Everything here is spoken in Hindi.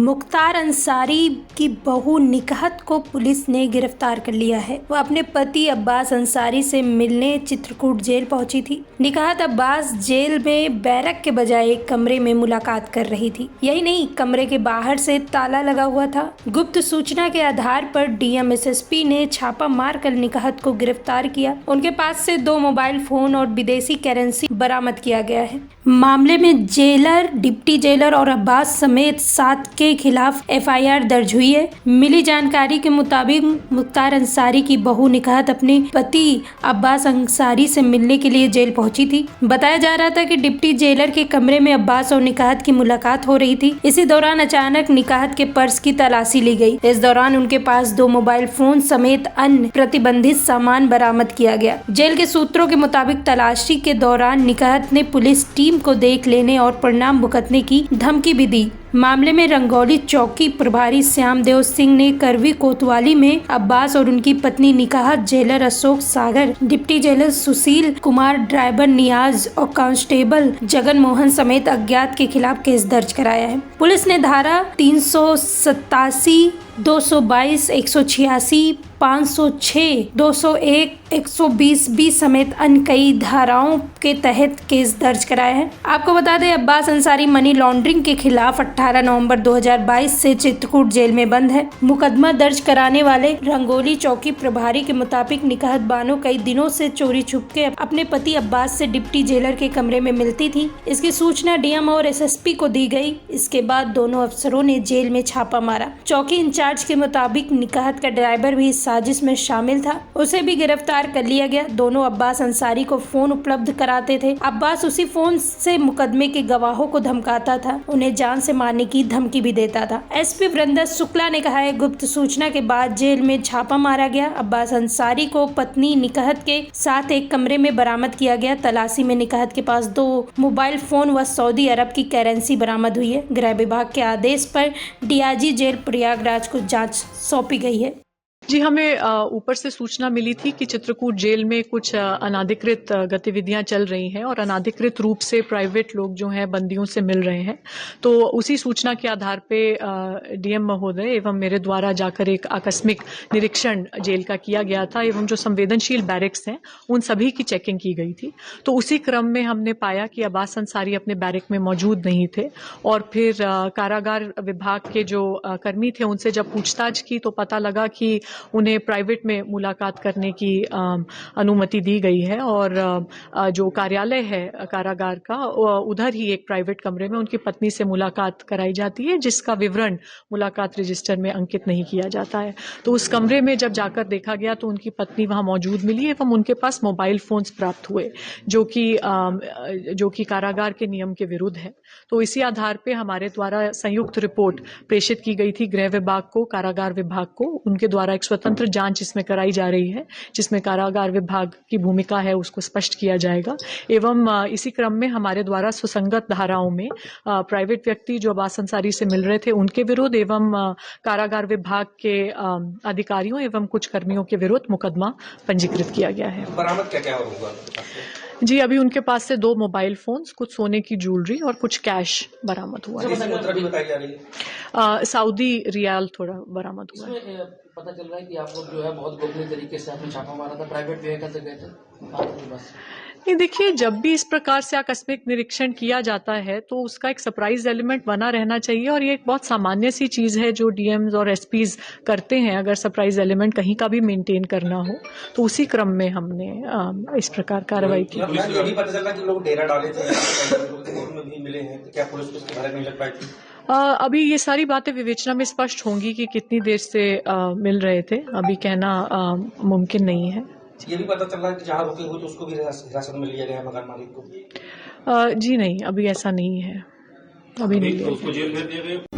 मुख्तार अंसारी की बहू निकहत को पुलिस ने गिरफ्तार कर लिया है। वह अपने पति अब्बास अंसारी से मिलने चित्रकूट जेल पहुंची थी। निकहत अब्बास जेल में बैरक के बजाय एक कमरे में मुलाकात कर रही थी। यही नहीं, कमरे के बाहर से ताला लगा हुआ था। गुप्त सूचना के आधार पर डीएम एसएसपी ने छापा मारकर निकहत को गिरफ्तार किया। उनके पास से 2 मोबाइल फोन और विदेशी करेंसी बरामद किया गया है। मामले में जेलर, डिप्टी जेलर और अब्बास समेत 7 के खिलाफ एफआईआर दर्ज हुई है। मिली जानकारी के मुताबिक मुख्तार अंसारी की बहू निकहत अपने पति अब्बास अंसारी से मिलने के लिए जेल पहुंची थी। बताया जा रहा था कि डिप्टी जेलर के कमरे में अब्बास और निकहत की मुलाकात हो रही थी। इसी दौरान अचानक निकहत के पर्स की तलाशी ली गई। इस दौरान उनके पास 2 मोबाइल फोन समेत अन्य प्रतिबंधित सामान बरामद किया गया। जेल के सूत्रों के मुताबिक तलाशी के दौरान निकहत ने पुलिस टीम को देख लेने और परिणाम भुगतने की धमकी भी दी। मामले में रंगौली चौकी प्रभारी श्यामदेव सिंह ने करवी कोतवाली में अब्बास और उनकी पत्नी निकहत, जेलर अशोक सागर, deputy jailer Sushil Kumar, driver नियाज और कांस्टेबल जगन मोहन समेत अज्ञात के खिलाफ केस दर्ज कराया है। पुलिस ने धारा 387, 222, 186, 506, 201, 120 समेत अन्य कई धाराओं के तहत केस दर्ज कराया है। आपको बता दें, अब्बास अंसारी मनी लॉन्ड्रिंग के खिलाफ 18 नवंबर 2022 से चित्रकूट जेल में बंद है। मुकदमा दर्ज कराने वाले रंगोली चौकी प्रभारी के मुताबिक निकहत बानो कई दिनों से चोरी छुपके अपने पति अब्बास से डिप्टी जेलर के कमरे में मिलती थी। इसकी सूचना डीएम और एसएसपी को दी गई। इसके बाद दोनों अफसरों ने जेल में छापा मारा। चौकी इंचार्ज के मुताबिक निकहत का ड्राइवर भी इस साजिश में शामिल था। उसे भी गिरफ्तार कर लिया गया। दोनों अब्बास अंसारी को फोन उपलब्ध कराते थे। अब्बास उसी फोन से मुकदमे के गवाहों को धमकाता था, उन्हें जान से मारने की धमकी भी देता था। एसपी वृंदा शुक्ला ने कहा है, गुप्त सूचना के बाद जेल में छापा मारा गया। अब्बास अंसारी को पत्नी निकहत के साथ एक कमरे में बरामद किया गया। तलाशी में निकहत के पास 2 मोबाइल फोन व सऊदी अरब की करेंसी बरामद हुई है। गृह विभाग के आदेश पर डीआईजी जेल प्रयागराज को जांच सौंपी गई है। जी, हमें ऊपर से सूचना मिली थी कि चित्रकूट जेल में कुछ अनाधिकृत गतिविधियां चल रही हैं और अनाधिकृत रूप से प्राइवेट लोग जो हैं बंदियों से मिल रहे हैं। तो उसी सूचना के आधार पे डीएम महोदय एवं मेरे द्वारा जाकर एक आकस्मिक निरीक्षण जेल का किया गया था एवं जो संवेदनशील बैरक्स हैं उन सभी की चेकिंग की गई थी। तो उसी क्रम में हमने पाया कि अब्बास अंसारी अपने बैरक में मौजूद नहीं थे और फिर कारागार विभाग के जो कर्मी थे उनसे जब पूछताछ की तो पता लगा कि उन्हें प्राइवेट में मुलाकात करने की अनुमति दी गई है और जो कार्यालय है कारागार का उधर ही एक प्राइवेट कमरे में उनकी पत्नी से मुलाकात कराई जाती है, जिसका विवरण मुलाकात रजिस्टर में अंकित नहीं किया जाता है। तो उस कमरे में जब जाकर देखा गया तो उनकी पत्नी वहां मौजूद मिली एवं उनके पास मोबाइल फोन्स प्राप्त हुए जो कि कारागार के नियम के विरुद्ध है। तो इसी आधार पर हमारे द्वारा संयुक्त रिपोर्ट प्रेषित की गई थी गृह विभाग को, कारागार विभाग को। उनके द्वारा एक स्वतंत्र जांच इसमें कराई जा रही है जिसमें कारागार विभाग की भूमिका है उसको स्पष्ट किया जाएगा। एवं इसी क्रम में हमारे द्वारा सुसंगत धाराओं में प्राइवेट व्यक्ति जो अब्बास अंसारी से मिल रहे थे उनके विरुद्ध एवं कारागार विभाग के अधिकारियों एवं कुछ कर्मियों के विरुद्ध मुकदमा पंजीकृत किया गया है। बरामद क्या होगा? जी, अभी उनके पास से 2 मोबाइल फोन्स, कुछ सोने की ज्वेलरी और कुछ कैश बरामद हुआ है। भी बताई जा रही है। सऊदी रियाल थोड़ा बरामद हुआ है। पता चल रहा है कि आप लोग जो है बहुत गोपनीय तरीके से आपने छापा मारा था, प्राइवेट व्हीकल से गए थे। नहीं, देखिए, जब भी इस प्रकार से आकस्मिक निरीक्षण किया जाता है तो उसका एक सरप्राइज एलिमेंट बना रहना चाहिए और ये एक बहुत सामान्य सी चीज है जो डीएम्स और एसपीज करते हैं। अगर सरप्राइज एलिमेंट कहीं का भी मेंटेन करना हो तो उसी क्रम में हमने इस प्रकार कार्रवाई की। ये भी पता चला कि लोग डेरा डाले थे, में भी मिले हैं, क्या पुलिस को इसके बारे में नहीं लग पाई थी? अभी ये सारी बातें विवेचना में स्पष्ट होंगी कि कितनी देर से मिल रहे थे। अभी कहना मुमकिन नहीं है। ये भी पता चल रहा है कि जहाँ रुके हुए तो उसको भी हिरासत में लिया गया है मकान मालिक को? जी नहीं, अभी ऐसा नहीं है, अभी नहीं लिया।